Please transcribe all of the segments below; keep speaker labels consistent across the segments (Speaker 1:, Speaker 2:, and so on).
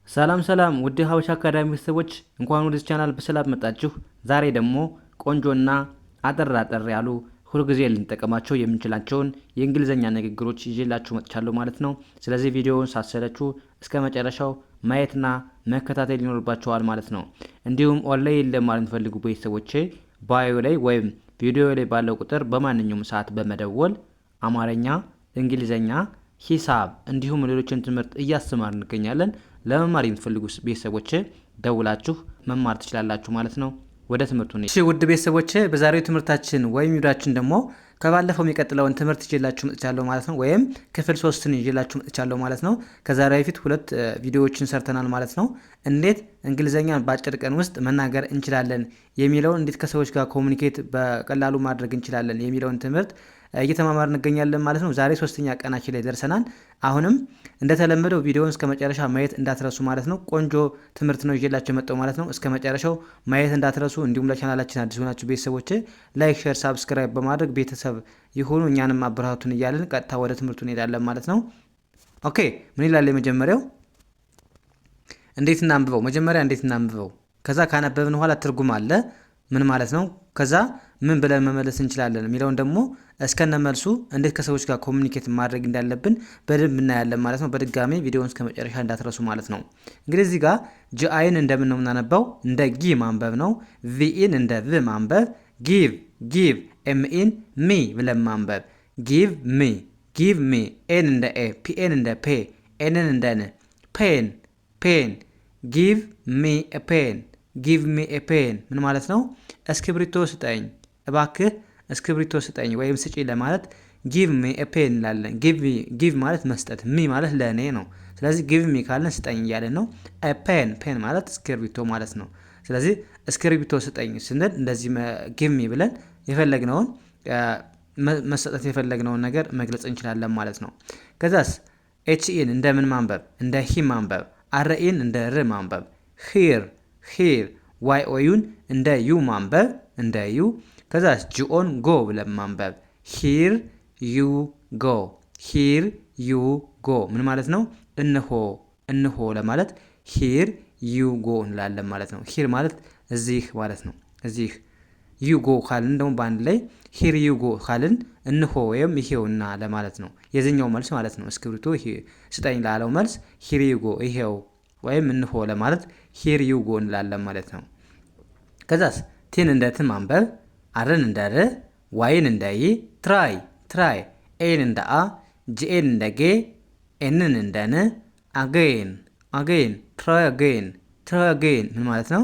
Speaker 1: ሰላም ሰላም ውድ ሀበሻ አካዳሚ ቤተሰቦች እንኳን ወደዚህ ቻናል በሰላም መጣችሁ። ዛሬ ደግሞ ቆንጆና አጠር ያሉ ሁልጊዜ ልንጠቀማቸው የምንችላቸውን የእንግሊዘኛ ንግግሮች ይዤላችሁ መጥቻለሁ ማለት ነው። ስለዚህ ቪዲዮውን ሳትሰለቹ እስከ መጨረሻው ማየትና መከታተል ይኖርባችኋል ማለት ነው። እንዲሁም ኦንላይን ለማለት የምትፈልጉ ቤተሰቦቼ ባዮ ላይ ወይም ቪዲዮ ላይ ባለው ቁጥር በማንኛውም ሰዓት በመደወል አማርኛ፣ እንግሊዘኛ፣ ሂሳብ እንዲሁም ሌሎችን ትምህርት እያስተማር እንገኛለን። ለመማር የምትፈልጉ ቤተሰቦች ደውላችሁ መማር ትችላላችሁ ማለት ነው። ወደ ትምህርቱ ነው። እሺ ውድ ቤተሰቦች በዛሬው ትምህርታችን ወይም ቪዲዮአችን ደግሞ ከባለፈው የሚቀጥለውን ትምህርት ይዤላችሁ መጥቻለሁ ማለት ነው። ወይም ክፍል 3ን ይዤላችሁ መጥቻለሁ ማለት ነው። ከዛሬ በፊት ሁለት ቪዲዮዎችን ሰርተናል ማለት ነው። እንዴት እንግሊዘኛን በአጭር ቀን ውስጥ መናገር እንችላለን የሚለውን፣ እንዴት ከሰዎች ጋር ኮሙኒኬት በቀላሉ ማድረግ እንችላለን የሚለውን ትምህርት እየተማማር እንገኛለን ማለት ነው። ዛሬ 3ኛ ቀናችን ላይ ደርሰናል። አሁንም እንደተለመደው ቪዲዮውን እስከ መጨረሻ ማየት እንዳትረሱ ማለት ነው። ቆንጆ ትምህርት ነው ይዤላችሁ የመጣው ማለት ነው። እስከ መጨረሻው ማየት እንዳትረሱ። እንዲሁም ለቻናላችን አዲስ ሆናችሁ ቤተሰቦች ላይክ፣ ሼር፣ ሳብስክራይብ በማድረግ ቤተሰብ ይሁኑ፣ እኛንም አበረታቱን እያለን ቀጥታ ወደ ትምህርቱ እንሄዳለን ማለት ነው። ኦኬ ምን ይላል የመጀመሪያው? እንዴት እናንብበው። መጀመሪያ እንዴት እናንብበው። ከዛ ካነበብን በኋላ ትርጉም አለ ምን ማለት ነው፣ ከዛ ምን ብለን መመለስ እንችላለን የሚለውን ደግሞ እስከነመልሱ እንዴት ከሰዎች ጋር ኮሙኒኬት ማድረግ እንዳለብን በደንብ እናያለን ማለት ነው። በድጋሚ ቪዲዮውን እስከ መጨረሻ እንዳትረሱ ማለት ነው። እንግዲህ እዚህ ጋር ጂአይን እንደምን ነው የምናነባው? እንደ ጊ ማንበብ ነው። ቪኢን እንደ ቭ ማንበብ፣ ጊቭ ኤምኢን ሚ ብለን ማንበብ፣ ጊቭ ሚ፣ ኤን እንደ ኤ፣ ፒኤን እንደ ፔ፣ ኤንን እንደ ን፣ ፔን፣ ጊቭ ሚ ኤ ፔን ምን ማለት ነው? እስክሪብቶ ስጠኝ እባክህ፣ እስክሪብቶ ስጠኝ ወይም ስጪ ለማለት ጊቭ ሚ ኤ ፔን እንላለን። ጊቭ ማለት መስጠት፣ ሚ ማለት ለእኔ ነው። ስለዚህ ጊቭ ሚ ካለን ስጠኝ እያለን ነው። ፔን ማለት እስክሪብቶ ማለት ነው። ስለዚህ እስክሪብቶ ስጠኝ ስንል እንደዚህ ጊቭ ሚ ብለን የፈለግነውን መሰጠት የፈለግነውን ነገር መግለጽ እንችላለን ማለት ነው። ከዛስ ኤችኢን እንደምን ማንበብ? እንደ ሂ ማንበብ። አርኢን እንደ ር ማንበብ። ሂር ዋይ ኦዩን እንደ ዩ ማንበብ፣ እንደ ዩ። ከዛስ ጂኦን ጎ ብለን ማንበብ። ሂር ዩ ጎ ምን ማለት ነው? እንሆ ለማለት ሂር ዩ ጎ እንላለን ማለት ነው። ሂር ማለት እዚህ ማለት ነው። እዚህ ዩ ጎ ካልን ደግሞ በአንድ ላይ ሂር ዩ ጎ ካልን እንሆ ወይም ይሄውና ለማለት ነው። የዚህኛው መልስ ማለት ነው። እስክሪብቶ ስጠኝ ላለው መልስ ሂር ዩ ጎ ይሄው ወይም እንሆ ለማለት ሂር ዩ ጎ እንላለን ማለት ነው። ከዛስ ቲን እንደ ት ማንበብ፣ አርን እንደ ር፣ ዋይን እንደ ይ፣ ትራይ፣ ኤን እንደ አ፣ ጂኤን እንደ ጌ፣ ኤንን እንደ ን፣ አጌን፣ ትራይ አጌን ምን ማለት ነው?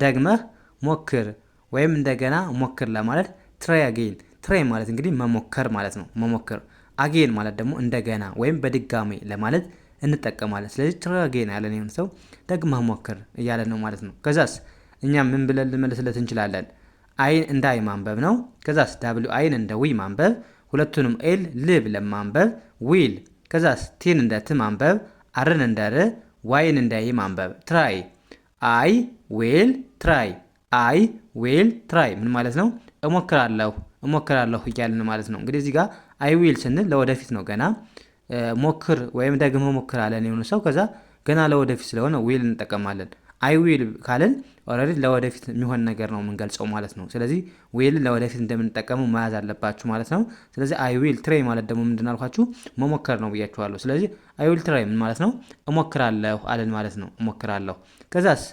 Speaker 1: ደግመህ ሞክር ወይም እንደገና ሞክር ለማለት ትራይ አጌን። ትራይ ማለት እንግዲህ መሞከር ማለት ነው። መሞከር። አጌን ማለት ደግሞ እንደገና ወይም በድጋሚ ለማለት እንጠቀማለን። ስለዚህ ትራይ አጌን ያለን የሆነ ሰው ደግመህ ሞክር እያለን ነው ማለት ነው። ከዛስ እኛም ምን ብለን ልመልስለት እንችላለን? አይን እንደ አይ ማንበብ ነው። ከዛስ ዳብሊው አይን እንደ ዊ ማንበብ፣ ሁለቱንም ኤል ል ብለን ማንበብ ዊል። ከዛስ ቲን እንደ ት ማንበብ፣ አርን እንደ ር፣ ዋይን እንደ ይ ማንበብ ትራይ። አይ ዊል ትራይ ምን ማለት ነው? እሞክራለሁ እያልን ማለት ነው። እንግዲህ እዚህ ጋር አይ ዊል ስንል ለወደፊት ነው። ገና ሞክር ወይም ደግሞ ሞክር አለን የሆነ ሰው፣ ከዛ ገና ለወደፊት ስለሆነ ዊል እንጠቀማለን። አይ ዊል ካልን ኦልሬዲ ለወደፊት የሚሆን ነገር ነው የምንገልጸው ማለት ነው። ስለዚህ ዊል ለወደፊት እንደምንጠቀመው መያዝ አለባችሁ ማለት ነው። ስለዚህ አይ ዊል ትራይ ማለት ደግሞ ምንድን አልኳችሁ? መሞከር ነው ብያችኋለሁ። ስለዚህ አይ ዊል ትራይ ምን ማለት ነው? እሞክራለሁ አለን ማለት ነው። እሞክራለሁ። ከዛስ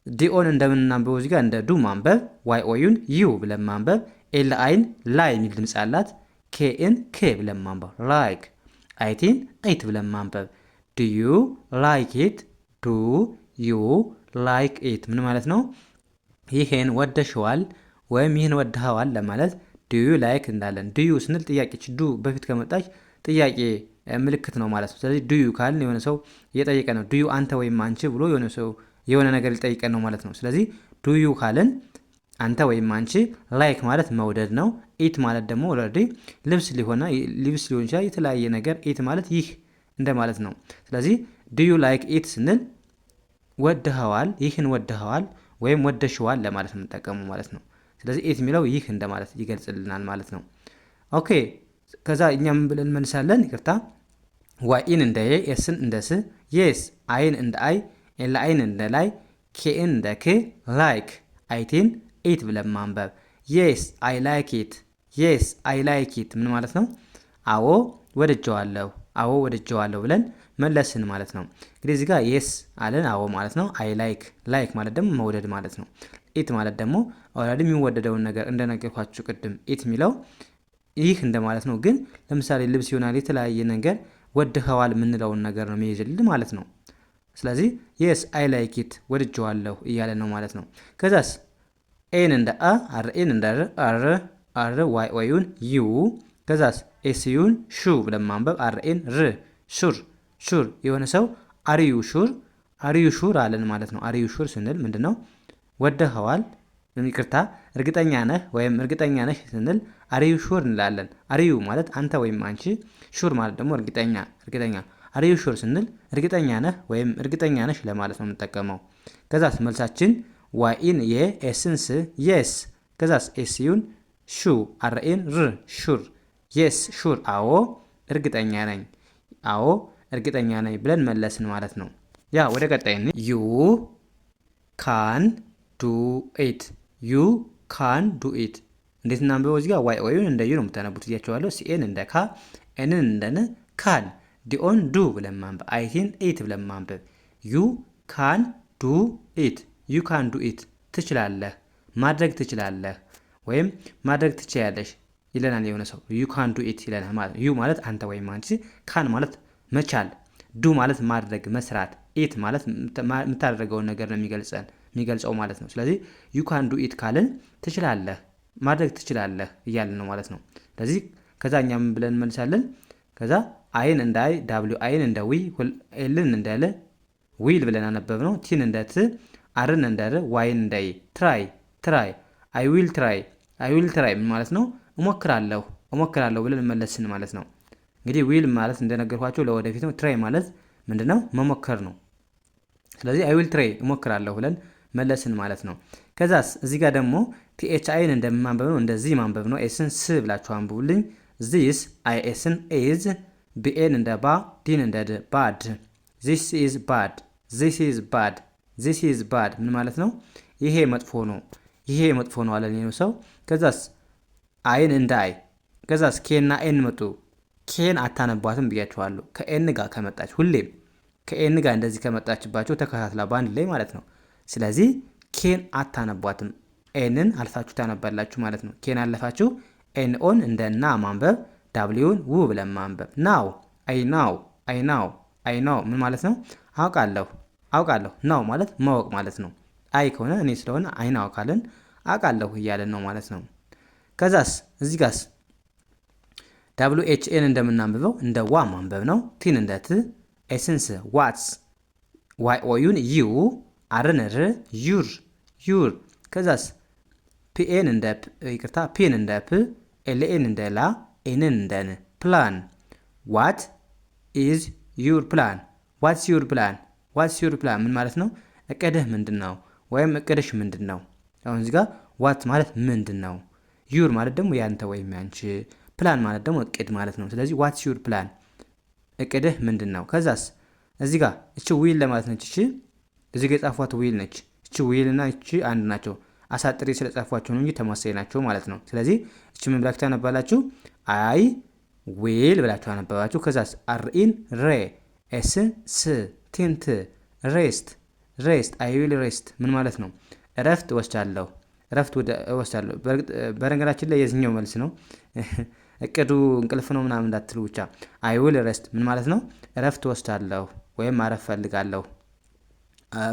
Speaker 1: ዲኦን እንደምናንበው እዚህ ጋር እንደ ዱ ማንበብ፣ ዋይ ኦዩን ዩ ብለን ማንበብ፣ ኤል አይን ላይ የሚል ድምፅ አላት፣ ኬን ኬ ብለን ማንበብ ላይክ፣ አይቲን አይት ብለን ማንበብ ዱ ዩ ላይክ ኢት ዩ ላይክ ኢት ምን ማለት ነው? ይሄን ወደሽዋል ወይም ይህን ወደኸዋል ለማለት ዱዩ ላይክ እንዳለን። ዱዩ ስንል ጥያቄች ዱ በፊት ከመጣች ጥያቄ ምልክት ነው ማለት ነው። ስለዚህ ዱዩ ካልን የሆነ ሰው እየጠየቀ ነው። ዱዩ አንተ ወይም አንቺ ብሎ የሆነ ሰው የሆነ ነገር ሊጠይቀን ነው ማለት ነው። ስለዚህ ዱዩ ካልን አንተ ወይም አንቺ፣ ላይክ ማለት መውደድ ነው። ኢት ማለት ደግሞ ኦልሬዲ ልብስ ሊሆን ይችላል፣ የተለያየ ነገር። ኢት ማለት ይህ እንደማለት ነው። ስለዚህ ዱዩ ላይክ ኢት ስንል ወደኸዋል፣ ይህን ወደኸዋል ወይም ወደሽዋል ለማለት ነው የምንጠቀሙ ማለት ነው። ስለዚህ ኢት የሚለው ይህ እንደማለት ይገልጽልናል ማለት ነው። ኦኬ ከዛ እኛም ብለን መልሳለን። ይቅርታ ዋይን እንደ ኤ፣ ኤስን እንደ ስ፣ የስ አይን እንደ አይ፣ ኤል አይን እንደ ላይ፣ ኬን እንደ ክ ላይክ፣ አይቲን ኢት ብለን ማንበብ። የስ አይ ላይክ ኢት፣ የስ አይ ላይክ ኢት ምን ማለት ነው? አዎ ወድጀዋለሁ፣ አዎ ወድጀዋለሁ ብለን መለስን ማለት ነው። እንግዲህ እዚህ ጋር የስ አለን አዎ ማለት ነው። አይ ላይክ፣ ላይክ ማለት ደግሞ መውደድ ማለት ነው። ኢት ማለት ደግሞ ኦልሬዲ የሚወደደውን ነገር እንደነገርኳችሁ ቅድም ኢት የሚለው ይህ እንደማለት ነው። ግን ለምሳሌ ልብስ ይሆናል የተለያየ ነገር ወድኸዋል የምንለውን ነገር ነው የሚይዝልን ማለት ነው። ስለዚህ የስ አይ ላይክ ኢት ወድጀዋለሁ እያለ ነው ማለት ነው። ከዛስ ኤን እንደ አ፣ አር ኤን እንደ አር፣ አር ዋይ ኦዩን ዩ፣ ከዛስ ኤስ ዩን ሹ ብለን ማንበብ። አር ኤን ር፣ ሹር፣ ሹር የሆነ ሰው አርዩ ሹር፣ አርዩ ሹር አለን ማለት ነው። አርዩ ሹር ስንል ምንድነው? ወደኸዋል፣ ይቅርታ እርግጠኛ ነህ ወይም እርግጠኛ ነሽ ስንል አርዩ ሹር እንላለን። አርዩ ማለት አንተ ወይም አንቺ፣ ሹር ማለት ደግሞ እርግጠኛ፣ እርግጠኛ። አርዩ ሹር ስንል እርግጠኛ ነህ ወይም እርግጠኛ ነሽ ለማለት ነው የምንጠቀመው። ከዛስ መልሳችን ዋይን የኤስን ስ የስ፣ ከዛስ ኤስዩን ሹ፣ አርኤን ር ሹር፣ የስ ሹር አዎ እርግጠኛ ነኝ፣ አዎ እርግጠኛ ነኝ ብለን መለስን ማለት ነው። ያ ወደ ቀጣይ ዩ ካን ዱ ኢት፣ ዩ ካን ዱ ኢት እንዴት እናንብበው? እዚህ ጋር ዋይ ኦዩን እንደ ዩ ነው የምታነቡት እያቸዋለሁ። ሲኤን እንደ ካ፣ ኤንን እንደ ን፣ ካን ዲኦን ዱ ብለን ማንበብ፣ አይቲን ኢት ብለን ማንበብ። ዩ ካን ዱ ኢት፣ ዩ ካን ዱ ኢት ትችላለህ፣ ማድረግ ትችላለህ ወይም ማድረግ ትችያለሽ ይለናል የሆነ ሰው። ዩ ካን ዱ ኢት ይለናል ማለት ዩ ማለት አንተ ወይም አንቺ፣ ካን ማለት መቻል፣ ዱ ማለት ማድረግ መስራት፣ ኢት ማለት የምታደርገውን ነገር ነው የሚገልጸው ማለት ነው። ስለዚህ ዩ ካን ዱ ኢት ካልን ትችላለህ፣ ማድረግ ትችላለህ እያልን ነው ማለት ነው። ስለዚህ ከዛ እኛ ምን ብለን እንመልሳለን? ከዛ አይን እንደ አይ፣ ዳብሊው አይን እንደ ዊ፣ ኤልን እንደ ል፣ ዊል ብለን አነበብ ነው። ቲን እንደ ት፣ አርን እንደ ር፣ ዋይን እንደ ይ። ትራይ፣ ትራይ፣ አይ ዊል ትራይ፣ አይ ዊል ትራይ ምን ማለት ነው? እሞክራለሁ፣ እሞክራለሁ ብለን መለስን ማለት ነው። እንግዲህ ዊል ማለት እንደነገርኳቸው ለወደፊት ነው። ትራይ ማለት ምንድነው? መሞከር ነው። ስለዚህ አይ ዊል ትራይ እሞክራለሁ ብለን መለስን ማለት ነው። ከዛስ እዚህ ጋር ደግሞ ቲኤች አይን እንደማንበብ ነው፣ እንደዚህ ማንበብ ነው። ኤስን ስ ብላችሁ አንብቡልኝ። ዚስ አይ ኤስን ኢዝ፣ ቢኤን እንደ ባ፣ ዲን እንደ ድ ባድ፣ ዚስ ኢዝ ባድ፣ ዚስ ኢዝ ባድ፣ ዚስ ኢዝ ባድ ምን ማለት ነው? ይሄ መጥፎ ነው፣ ይሄ መጥፎ ነው አለን ነው ሰው። ከዛስ አይን እንደ አይ፣ ከዛስ ኬና ኤን መጡ። ኬን አታነቧትም ብያችኋለሁ። ከኤን ጋር ከመጣች ሁሌም ከኤን ጋር እንደዚህ ከመጣችባቸው ተከታትላ በአንድ ላይ ማለት ነው። ስለዚህ ኬን አታነቧትም፣ ኤንን አልፋችሁ ታነባላችሁ ማለት ነው። ኬን አለፋችሁ ኤን ኦን እንደ ና ማንበብ፣ ዳብሊውን ው ብለን ማንበብ። ናው አይ ናው፣ አይ ናው፣ አይ ናው ምን ማለት ነው? አውቃለሁ፣ አውቃለሁ። ናው ማለት ማወቅ ማለት ነው። አይ ከሆነ እኔ ስለሆነ አይ ናው ካለን አውቃለሁ እያለን ነው ማለት ነው። ከዛስ እዚህ ጋስ ዳብሊው ኤች ኤን እንደምናንብበው እንደ ዋ ማንበብ ነው። ቲን እንደ ት፣ ኤስንስ ዋትስ፣ ዋይ ኦዩን ዩ፣ አርን ር፣ ዩር፣ ዩር። ከዛስ ፒኤን እንደ ይቅርታ ፒን እንደ ፕ፣ ኤልኤን እንደ ላ፣ ኤንን እንደ ን። ፕላን፣ ዋት ኢዝ ዩር ፕላን፣ ዋትስ ዩር ፕላን፣ ዋትስ ዩር ፕላን ምን ማለት ነው? እቅድህ ምንድን ነው ወይም እቅድሽ ምንድን ነው? አሁን እዚህ ጋር ዋት ማለት ምንድን ነው፣ ዩር ማለት ደግሞ ያንተ ወይም ያንቺ፣ ፕላን ማለት ደግሞ እቅድ ማለት ነው። ስለዚህ ዋትስ ዩር ፕላን እቅድህ ምንድን ነው? ከዛስ እዚህ ጋር እቺ ዊል ለማለት ነች። እቺ እዚህ ጋር የጻፏት ዊል ነች። እቺ ዊል እና እቺ አንድ ናቸው። አሳጥሬ ስለጻፏቸው ነው እንጂ ተመሳሳይ ናቸው ማለት ነው። ስለዚህ እቺ ምን ብላችሁ ታነባላችሁ? አይ ዊል ብላችሁ አነበባችሁ። ከዛስ አርኢን ሬ፣ ኤስ ስ፣ ቲንት፣ ሬስት፣ ሬስት አይ ዊል ሬስት ምን ማለት ነው? እረፍት ወስዳለሁ፣ እረፍት ወስዳለሁ። በነገራችን ላይ የዚህኛው መልስ ነው። እቅዱ እንቅልፍ ነው ምናምን እንዳትሉ ብቻ። አይ ዊል ሬስት ምን ማለት ነው? እረፍት ወስዳለሁ ወይም ማረፍ ፈልጋለሁ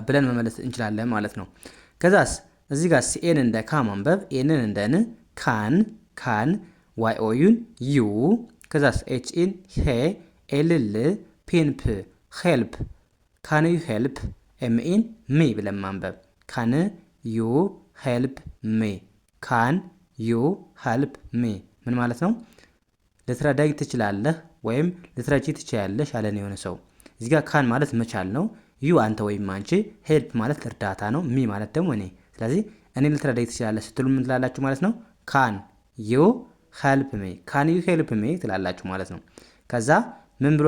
Speaker 1: ብለን መመለስ እንችላለን ማለት ነው። ከዛስ እዚህ ጋር ሲኤን እንደ ካ ማንበብ፣ ኤንን እንደ ን፣ ካን፣ ካን፣ ዋይ ኦዩን ዩ፣ ከዛስ ኤች ኢን ሄ፣ ኤልል፣ ፒን ፕ፣ ሄልፕ፣ ካን ዩ ሄልፕ፣ ኤም ኢን ሚ ብለን ማንበብ። ካን ዩ ሄልፕ ሚ፣ ካን ዩ ሄልፕ ሚ ምን ማለት ነው? ልትረዳኝ ትችላለህ ወይም ልትረጂ ትችያለሽ አለን የሆነ ሰው። እዚህ ጋር ካን ማለት መቻል ነው። ዩ አንተ ወይም አንቺ፣ ሄልፕ ማለት እርዳታ ነው። ሚ ማለት ደግሞ እኔ። ስለዚህ እኔ ልትረዳኝ ትችላለህ ስትሉ ምን ትላላችሁ ማለት ነው? ካን ዩ ሄልፕ ሚ፣ ካን ዩ ሄልፕ ሚ ትላላችሁ ማለት ነው። ከዛ ምን ብሎ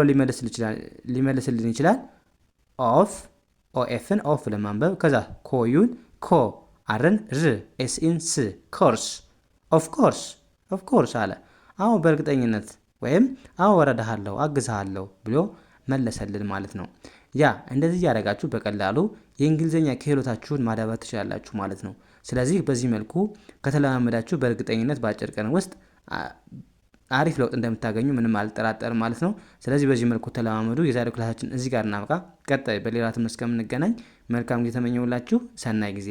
Speaker 1: ሊመልስልን ይችላል? ኦኤፍን ኦፍ ለማንበብ ከዛ ኮዩን ኮ አርን ር ኤስኢን ስ ኮርስ ኦፍ ኮርስ አለ። አዎ በእርግጠኝነት ወይም አዎ እረዳሃለሁ አግዝሃለሁ ብሎ መለሰልን ማለት ነው። ያ እንደዚህ እያደረጋችሁ በቀላሉ የእንግሊዝኛ ክህሎታችሁን ማዳበር ትችላላችሁ ማለት ነው። ስለዚህ በዚህ መልኩ ከተለማመዳችሁ በእርግጠኝነት በአጭር ቀን ውስጥ አሪፍ ለውጥ እንደምታገኙ ምንም አልጠራጠርም ማለት ነው። ስለዚህ በዚህ መልኩ ተለማመዱ። የዛሬው ክላሳችን እዚህ ጋር እናብቃ። ቀጣይ በሌላ ትምህርት እስከምንገናኝ መልካም ጊዜ ተመኘሁላችሁ። ሰናይ ጊዜ